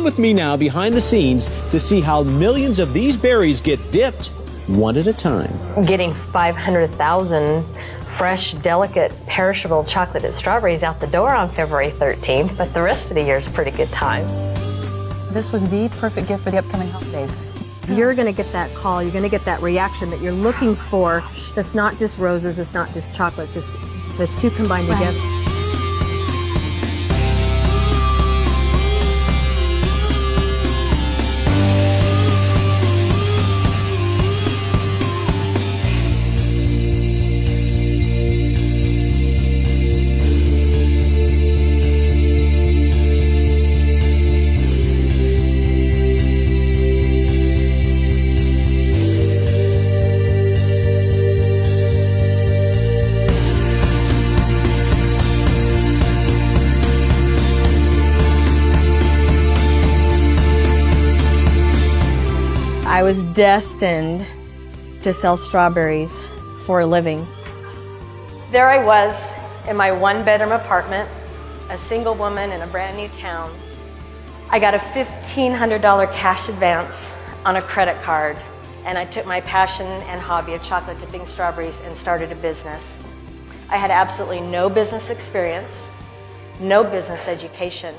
Come with me now behind the scenes to see how millions of these berries get dipped one at a time. Getting 500,000 fresh, delicate, perishable chocolated strawberries out the door on February 13th, but the rest of the year is a pretty good time. This was the perfect gift for the upcoming holidays. You're going to get that call, you're going to get that reaction that you're looking for. That's not just roses, it's not just chocolates, it's the two combined together. I was destined to sell strawberries for a living. There I was in my one-bedroom apartment, a single woman in a brand new town. I got a $1,500 cash advance on a credit card, and I took my passion and hobby of chocolate dipping strawberries and started a business. I had absolutely no business experience, no business education,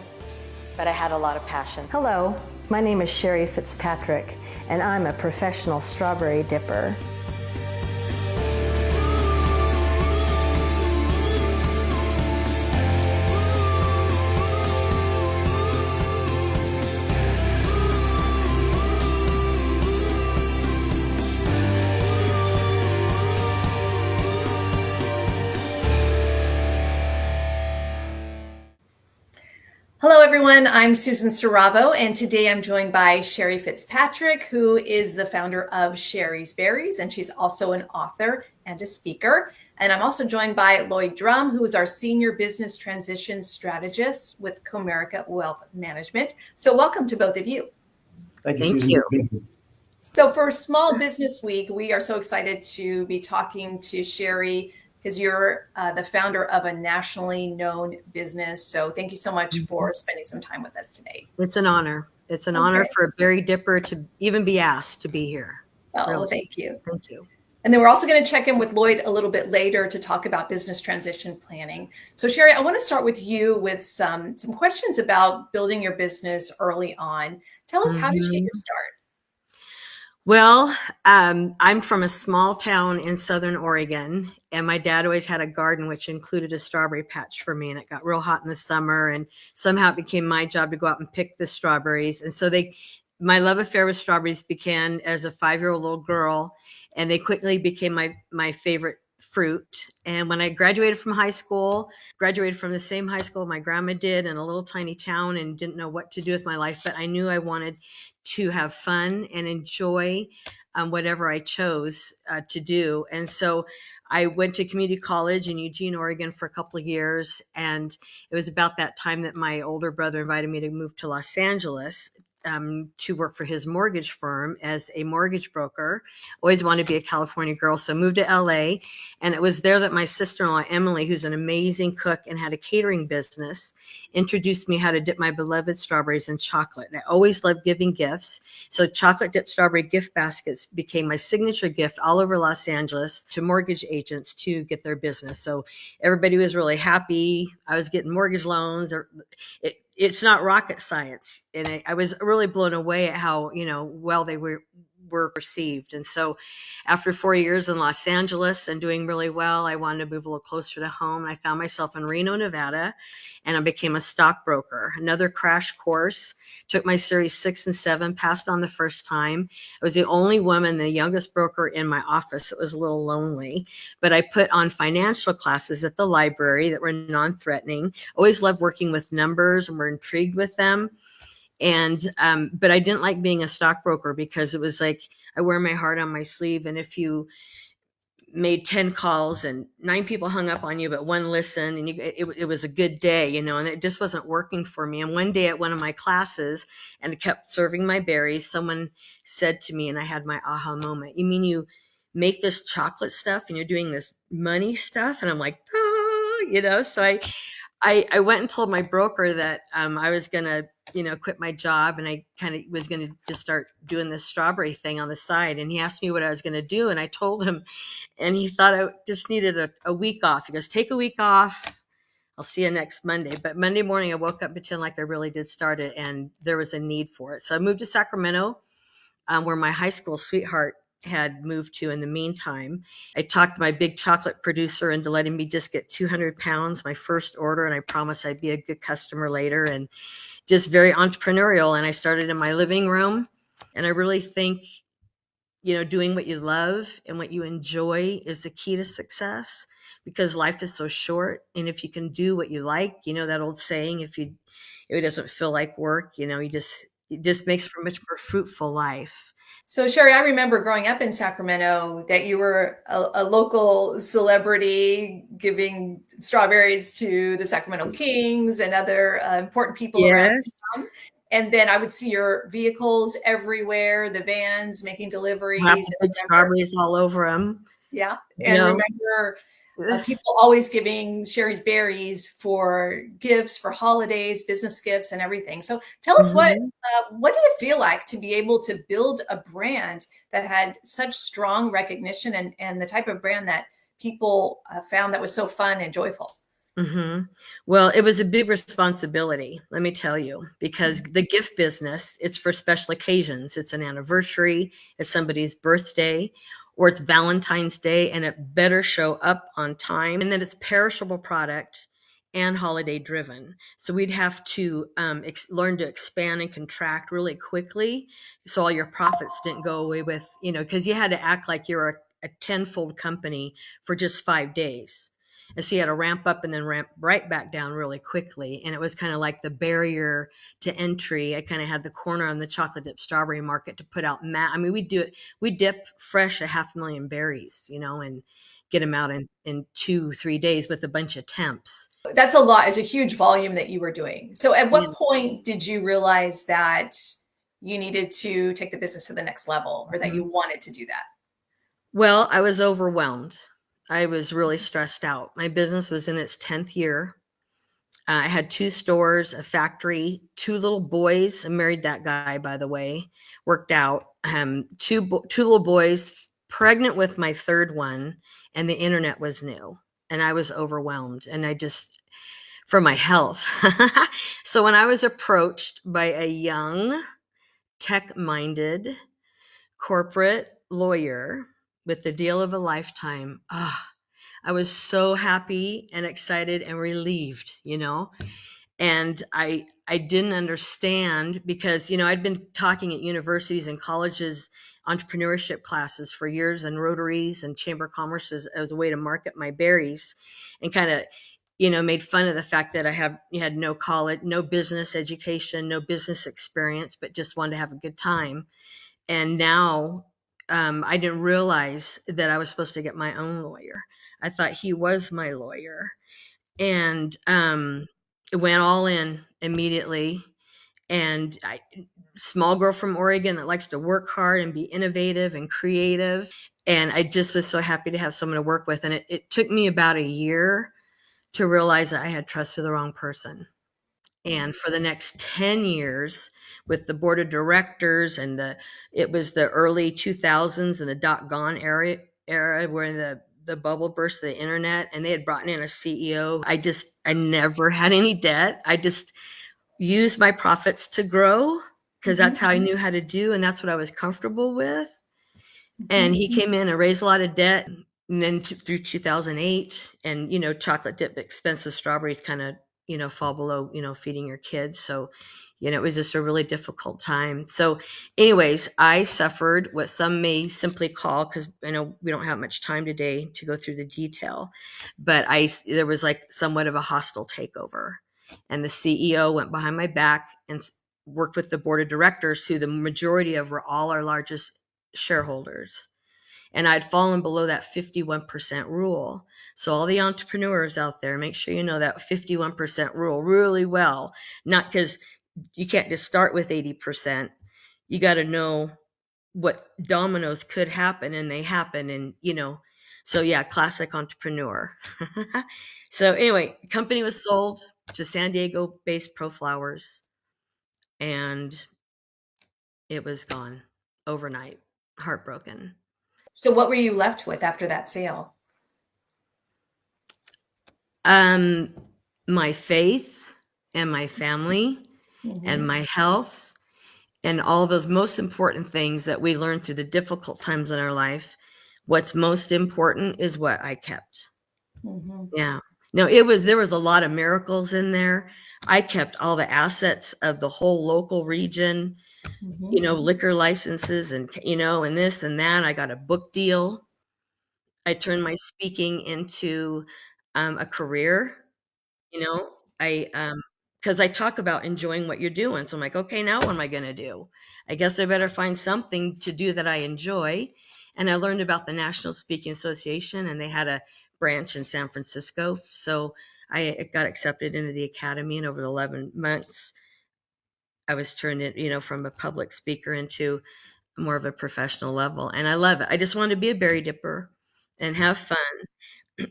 but I had a lot of passion. Hello, my name is Shari Fitzpatrick, and I'm a professional strawberry dipper. Hello everyone, I'm Susan Siravo, and today I'm joined by Shari Fitzpatrick, who is the founder of Shari's Berries, and she's also an author and a speaker. And I'm also joined by Lloyd Drumm, who is our Senior Business Transition Strategist with Comerica Wealth Management. So welcome to both of you. Thank you, Susan. Thank you. So for Small Business Week, we are so excited to be talking to Shari because you're the founder of a nationally known business. So thank you so much for spending some time with us today. It's an honor. It's an honor for a berry dipper to even be asked to be here. Oh, Really. thank you. Thank you. And then we're also going to check in with Lloyd a little bit later to talk about business transition planning. So Shari, I want to start with you with some questions about building your business early on. Tell us, how did you get your start? Well, I'm from a small town in Southern Oregon, and my dad always had a garden which included a strawberry patch for me, and it got real hot in the summer, and somehow it became my job to go out and pick the strawberries. And so my love affair with strawberries began as a 5-year-old little girl, and they quickly became my favorite fruit. And when I graduated from high school, graduated from the same high school my grandma did in a little tiny town, and didn't know what to do with my life, but I knew I wanted to have fun and enjoy whatever I chose to do. And so I went to community college in Eugene, Oregon for a couple of years. And it was about that time that my older brother invited me to move to Los Angeles to work for his mortgage firm as a mortgage broker. Always wanted to be a California girl, so moved to LA. And it was there that my sister-in-law, Emily, who's an amazing cook and had a catering business, introduced me how to dip my beloved strawberries in chocolate. And I always loved giving gifts. So chocolate dipped strawberry gift baskets became my signature gift all over Los Angeles to mortgage agents to get their business. So everybody was really happy. I was getting mortgage loans. It's not rocket science. And I was really blown away at how, well they were received. And so after 4 years in Los Angeles and doing really well, I wanted to move a little closer to home. I found myself in Reno, Nevada, and I became a stockbroker. Another crash course, took my series 6 and 7, passed on the first time. I was the only woman, the youngest broker in my office. It was a little lonely, but I put on financial classes at the library that were non-threatening. Always loved working with numbers and were intrigued with them. And, but I didn't like being a stockbroker because it was like, I wear my heart on my sleeve. And if you made 10 calls and 9 people hung up on you, but 1 listened, and it was a good day, and it just wasn't working for me. And one day at one of my classes, and I kept serving my berries, someone said to me, and I had my aha moment, "You mean you make this chocolate stuff and you're doing this money stuff?" And I'm like, so I went and told my broker that I was going to quit my job, and I kind of was going to just start doing this strawberry thing on the side. And he asked me what I was going to do, and I told him, and he thought I just needed a week off. He goes, take a week off. I'll see you next Monday. But Monday morning, I woke up pretending like I really did start it, and there was a need for it. So I moved to Sacramento, where my high school sweetheart had moved to in the meantime. I talked my big chocolate producer into letting me just get 200 pounds, my first order, and I promised I'd be a good customer later, and just very entrepreneurial. And I started in my living room. And I really think, doing what you love and what you enjoy is the key to success, because life is so short. And if you can do what you like, that old saying, if it doesn't feel like work, it just makes for a much more fruitful life. So Shari, I remember growing up in Sacramento that you were a local celebrity, giving strawberries to the Sacramento Kings and other important people around town. And then I would see your vehicles everywhere, the vans making deliveries. Strawberries all over them. Yeah. And remember people always giving Shari's Berries for gifts, for holidays, business gifts, and everything. So tell us what did it feel like to be able to build a brand that had such strong recognition and the type of brand that people found that was so fun and joyful? Well, it was a big responsibility, let me tell you, because the gift business, it's for special occasions. It's an anniversary, it's somebody's birthday, or it's Valentine's Day, and it better show up on time. And then it's perishable product and holiday driven. So we'd have to learn to expand and contract really quickly, so all your profits didn't go away with, because you had to act like you're a tenfold company for just 5 days. And so you had to ramp up and then ramp right back down really quickly. And it was kind of like the barrier to entry. I kind of had the corner on the chocolate dip strawberry market to put out. We dip fresh 500,000 berries, and get them out in 2-3 days with a bunch of temps. That's a lot. It's a huge volume that you were doing. So at what point did you realize that you needed to take the business to the next level, or that you wanted to do that? Well, I was overwhelmed. I was really stressed out. My business was in its 10th year. I had 2 stores, a factory, 2 little boys. I married that guy, by the way. Worked out. 2 little boys, pregnant with my 3rd one, and the internet was new. And I was overwhelmed. And for my health. So when I was approached by a young, tech-minded corporate lawyer with the deal of a lifetime, I was so happy and excited and relieved, and I didn't understand, because, I'd been talking at universities and colleges, entrepreneurship classes for years, and Rotaries and Chamber of Commerce as a way to market my berries, and kind of, made fun of the fact that I had no college, no business education, no business experience, but just wanted to have a good time. And now I didn't realize that I was supposed to get my own lawyer. I thought he was my lawyer, and went all in immediately. And small girl from Oregon that likes to work hard and be innovative and creative. And I just was so happy to have someone to work with. And it took me about a year to realize that I had trusted the wrong person. And for the next 10 years, with the board of directors, and it was the early 2000s and the .gone era where the bubble burst of the internet, and they had brought in a CEO. I never had any debt. I just used my profits to grow, because that's how I knew how to do, and that's what I was comfortable with. And he came in and raised a lot of debt. And then through 2008, and, chocolate dip expensive strawberries kind of, fall below, feeding your kids. So, it was just a really difficult time. So anyways, I suffered what some may simply call, because I know we don't have much time today to go through the detail, but there was like somewhat of a hostile takeover. And the CEO went behind my back and worked with the board of directors, who the majority of were all our largest shareholders. And I'd fallen below that 51% rule. So all the entrepreneurs out there, make sure you know that 51% rule really well. Not because you can't just start with 80%. You got to know what dominoes could happen, and they happen. And, so yeah, classic entrepreneur. So anyway, company was sold to San Diego-based Pro Flowers. and it was gone overnight. Heartbroken. So what were you left with after that sale? My faith and my family and my health and all those most important things that we learn through the difficult times in our life. What's most important is what I kept. Yeah. No, there was a lot of miracles in there. I kept all the assets of the whole local region, liquor licenses and, and this and that. I got a book deal. I turned my speaking into a career. Because I talk about enjoying what you're doing. So I'm like, okay, now what am I going to do? I guess I better find something to do that I enjoy. And I learned about the National Speaking Association, and they had a branch in San Francisco. So I got accepted into the academy, and over the 11 months, I was turned in, from a public speaker into more of a professional level. And I love it. I just wanted to be a berry dipper and have fun.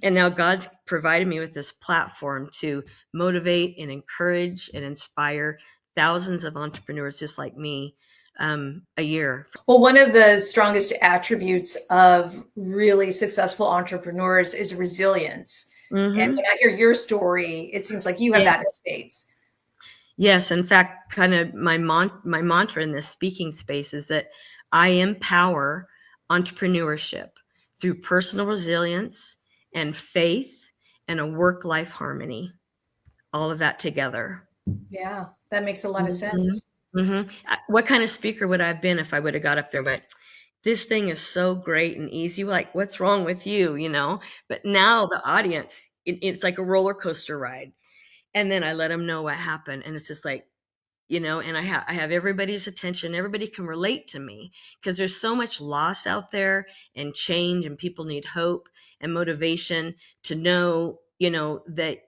And now God's provided me with this platform to motivate and encourage and inspire thousands of entrepreneurs just like me a year. Well, one of the strongest attributes of really successful entrepreneurs is resilience. And when I hear your story, it seems like you have that in spades. Yes. In fact, kind of my mantra in this speaking space is that I empower entrepreneurship through personal resilience and faith and a work-life harmony, all of that together. Yeah, that makes a lot of sense. What kind of speaker would I have been if I would have got up there and went, this thing is so great and easy. Like, what's wrong with you? But now the audience, it's like a roller coaster ride. And then I let them know what happened. And it's just like, and I have everybody's attention. Everybody can relate to me because there's so much loss out there and change, and people need hope and motivation to know, that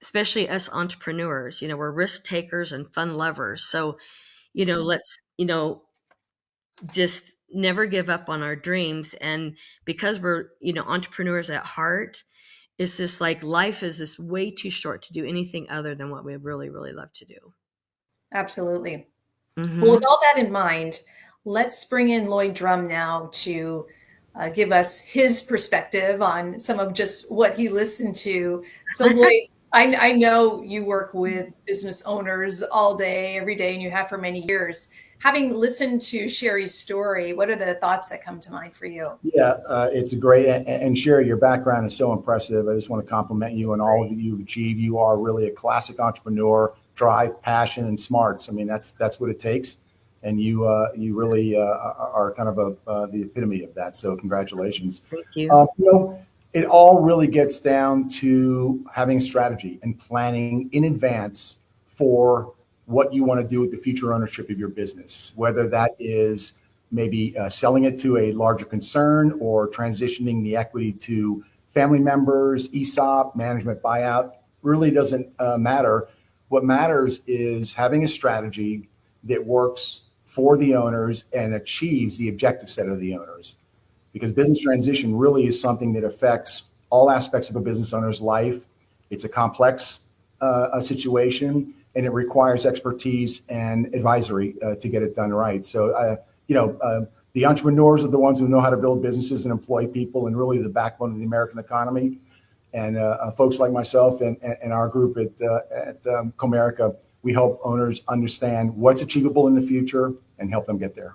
especially us entrepreneurs, we're risk takers and fun lovers. So, let's, just never give up on our dreams. And because we're, entrepreneurs at heart, it's just like life is just way too short to do anything other than what we really, really love to do. Absolutely. Well, with all that in mind, let's bring in Lloyd Drumm now to give us his perspective on some of just what he listened to. So Lloyd, I know you work with business owners all day, every day, and you have for many years. Having listened to Shari's story, what are the thoughts that come to mind for you? Yeah, it's a great, and Shari, your background is so impressive. I just want to compliment you on all that you've achieved. You are really a classic entrepreneur, drive, passion, and smarts. I mean, that's what it takes. And you really are kind of the epitome of that. So congratulations. Thank you. It all really gets down to having a strategy and planning in advance for what you want to do with the future ownership of your business, whether that is maybe selling it to a larger concern or transitioning the equity to family members, ESOP, management buyout, really doesn't matter. What matters is having a strategy that works for the owners and achieves the objective set of the owners. Because business transition really is something that affects all aspects of a business owner's life. It's a complex situation, and it requires expertise and advisory to get it done right. So, the entrepreneurs are the ones who know how to build businesses and employ people, and really the backbone of the American economy. And folks like myself and our group at Comerica, we help owners understand what's achievable in the future and help them get there.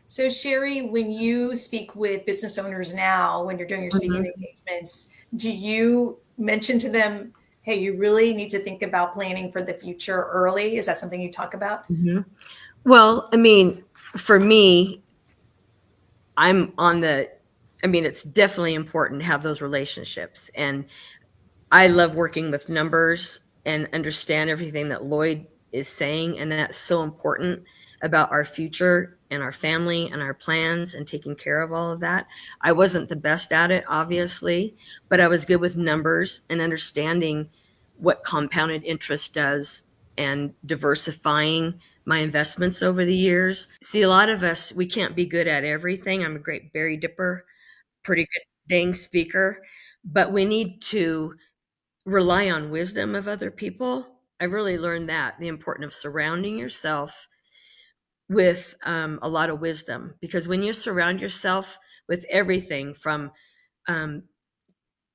So Shari, when you speak with business owners now, when you're doing your speaking engagements, do you mention to them, hey, you really need to think about planning for the future early? Is that something you talk about? Well, I mean, for me, it's definitely important to have those relationships. And I love working with numbers and understand everything that Lloyd is saying. And that's so important about our future and our family and our plans and taking care of all of that. I wasn't the best at it, obviously, but I was good with numbers and understanding what compounded interest does and diversifying my investments over the years. See, a lot of us, we can't be good at everything. I'm a great berry dipper, pretty good dang speaker, but we need to rely on wisdom of other people I've really learned that the importance of surrounding yourself with a lot of wisdom, because when you surround yourself with everything from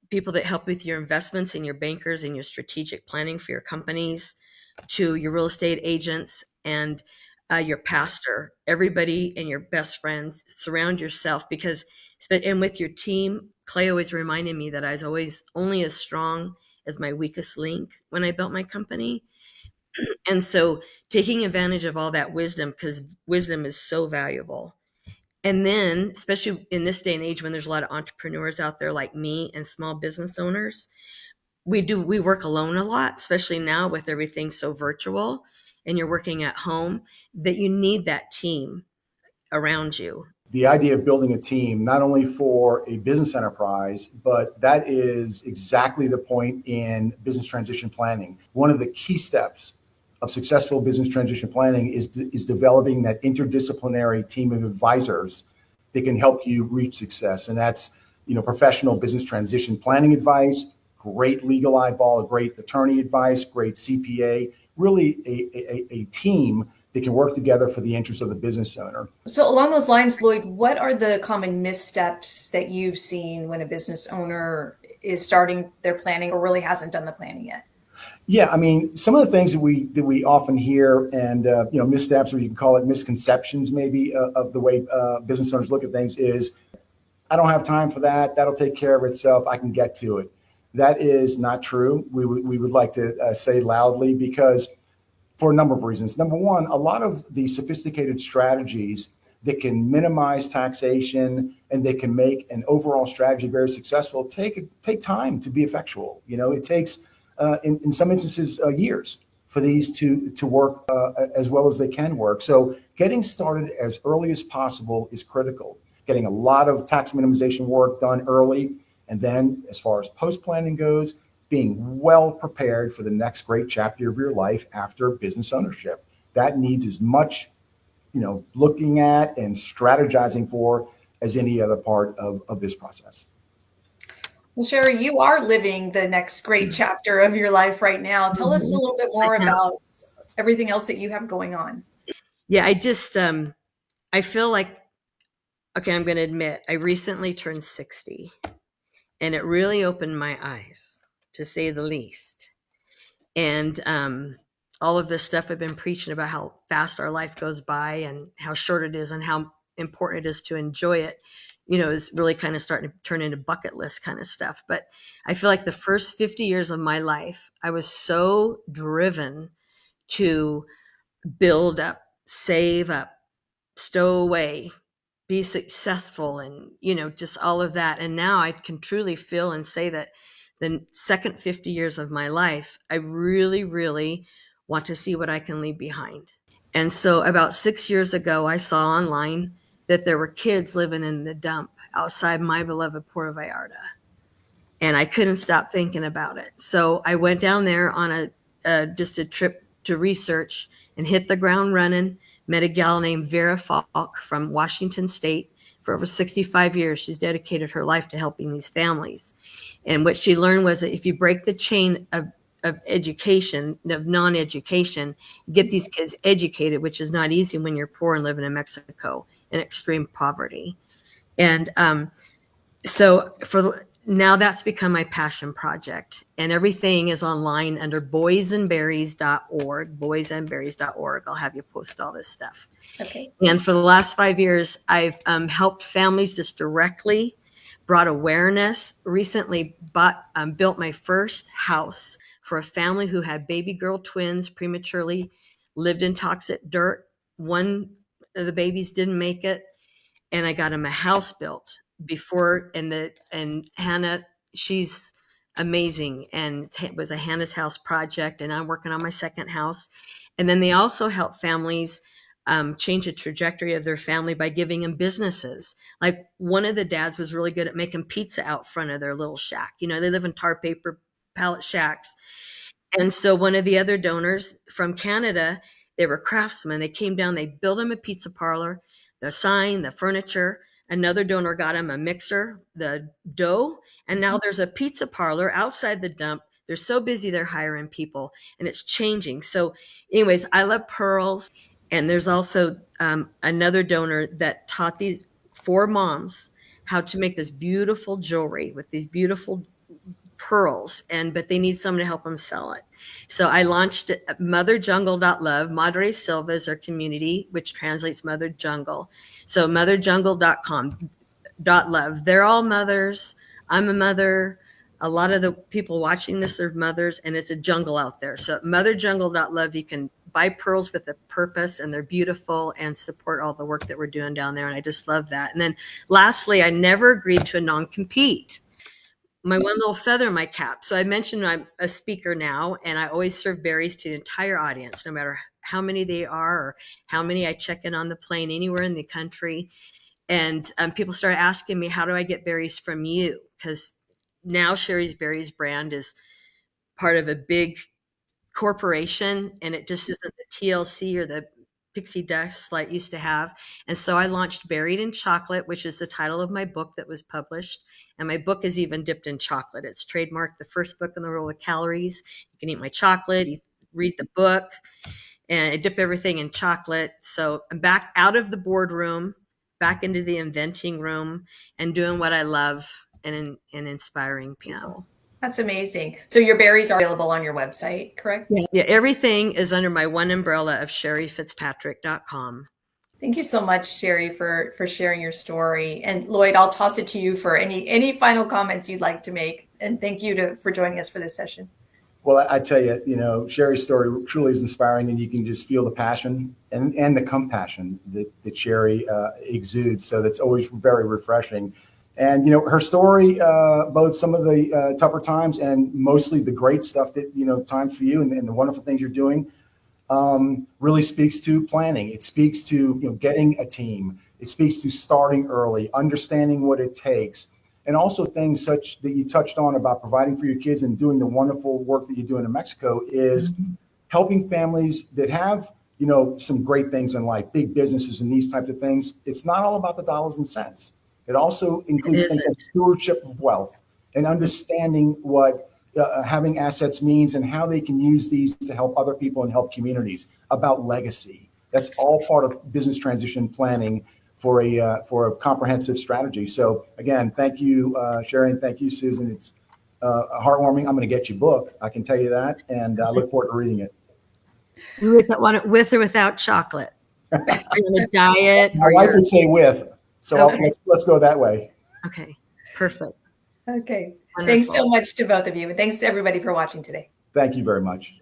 people that help with your investments and your bankers and your strategic planning for your companies to your real estate agents and your pastor, everybody and your best friends, surround yourself and with your team. Clay always reminded me that I was always only as strong as my weakest link when I built my company. And so taking advantage of all that wisdom, because wisdom is so valuable. And then, especially in this day and age when there's a lot of entrepreneurs out there like me and small business owners, we work alone a lot, especially now with everything so virtual and you're working at home, that you need that team around you. The idea of building a team, not only for a business enterprise, but that is exactly the point in business transition planning. One of the key steps of successful business transition planning is developing that interdisciplinary team of advisors that can help you reach success. And that's, professional business transition planning advice, great legal eyeball, great attorney advice, great CPA, really a team that can work together for the interest of the business owner. So along those lines, Lloyd, what are the common missteps that you've seen when a business owner is starting their planning or really hasn't done the planning yet? Yeah, I mean, some of the things that we often hear, and missteps, or you can call it misconceptions, maybe of the way business owners look at things, is I don't have time for that. That'll take care of itself. I can get to it. That is not true. We would like to say loudly, because for a number of reasons. Number one, a lot of the sophisticated strategies that can minimize taxation and they can make an overall strategy very successful take time to be effectual. It takes in some instances years for these to work as well as they can work. So getting started as early as possible is critical. Getting a lot of tax minimization work done early, and then as far as post planning goes, being well prepared for the next great chapter of your life after business ownership. That needs as much, looking at and strategizing for as any other part of this process. Well, Shari, you are living the next great chapter of your life right now. Tell us a little bit more about everything else that you have going on. Yeah, I just, I feel like, okay, I'm going to admit, I recently turned 60, and it really opened my eyes, to say the least. And all of this stuff I've been preaching about, how fast our life goes by and how short it is and how important it is to enjoy it, is really kind of starting to turn into bucket list kind of stuff. But I feel like the first 50 years of my life, I was so driven to build up, save up, stow away, be successful, and, just all of that. And now I can truly feel and say that the second 50 years of my life, I really, really want to see what I can leave behind. And so about 6 years ago, I saw online that there were kids living in the dump outside my beloved Puerto Vallarta. And I couldn't stop thinking about it. So I went down there on just a trip to research and hit the ground running. Met a gal named Vera Falk from Washington State. For over 65 years, she's dedicated her life to helping these families. And what she learned was that if you break the chain of education, of non-education, get these kids educated, which is not easy when you're poor and living in Mexico in extreme poverty. And so now that's become my passion project, and everything is online under boysandberries.org, boysandberries.org. I'll have you post all this stuff. Okay. And for the last 5 years, I've helped families just directly, brought awareness, recently built my first house for a family who had baby girl twins, prematurely lived in toxic dirt. One of the babies didn't make it, and I got them a house built before. And Hannah, she's amazing, and it was a Hannah's House project, and I'm working on my second house. And then they also help families change the trajectory of their family by giving them businesses. Like one of the dads was really good at making pizza out front of their little shack. They live in tar paper pallet shacks. And so one of the other donors from Canada, they were craftsmen. They came down, they built him a pizza parlor, the sign, the furniture. Another donor got him a mixer, the dough. And now there's a pizza parlor outside the dump. They're so busy, they're hiring people, and it's changing. So anyways, I love pearls. And there's also another donor that taught these 4 moms how to make this beautiful jewelry with these beautiful pearls, but they need someone to help them sell it. So I launched motherjungle.love. Madre Silva is our community, which translates Mother Jungle. So motherjungle.com.love. They're all mothers. I'm a mother. A lot of the people watching this are mothers, and it's a jungle out there. So motherjungle.love, you can buy pearls with a purpose, and they're beautiful, and support all the work that we're doing down there. And I just love that. And then lastly, I never agreed to a non-compete. My one little feather in my cap. So I mentioned I'm a speaker now, and I always serve berries to the entire audience, no matter how many they are or how many I check in on the plane anywhere in the country. And people started asking me, how do I get berries from you? Because now Shari's Berries brand is part of a big corporation, and it just isn't the TLC or the pixie dust like it used to have. And so I launched Buried in Chocolate, which is the title of my book that was published. And my book is even dipped in chocolate. It's trademarked, the first book in the world of calories. You can eat my chocolate, you read the book, and I dip everything in chocolate. So I'm back out of the boardroom, back into the inventing room, and doing what I love and inspiring people. That's amazing. So your berries are available on your website, correct? Yeah, everything is under my one umbrella of ShariFitzpatrick.com. Thank you so much, Shari, for sharing your story. And Lloyd, I'll toss it to you for any final comments you'd like to make. And thank you for joining us for this session. Well, I tell you, Shari's story truly is inspiring, and you can just feel the passion and the compassion that Shari exudes. So that's always very refreshing. And, her story, both some of the tougher times and mostly the great stuff that, times for you and the wonderful things you're doing, really speaks to planning. It speaks to, getting a team. It speaks to starting early, understanding what it takes, and also things such that you touched on about providing for your kids and doing the wonderful work that you're doing in Mexico is helping families that have, some great things in life, big businesses and these types of things. It's not all about the dollars and cents. It also includes things like stewardship of wealth and understanding what having assets means and how they can use these to help other people and help communities, about legacy. That's all part of business transition planning for a comprehensive strategy. So again, thank you, Shari, and thank you, Susan. It's heartwarming. I'm going to get your book. I can tell you that. And I look forward to reading it. You want it with or without chocolate? Are you on a diet? My wife would say with. So okay. Let's go that way. Okay, perfect. Okay. Wonderful. Thanks so much to both of you. And thanks to everybody for watching today. Thank you very much.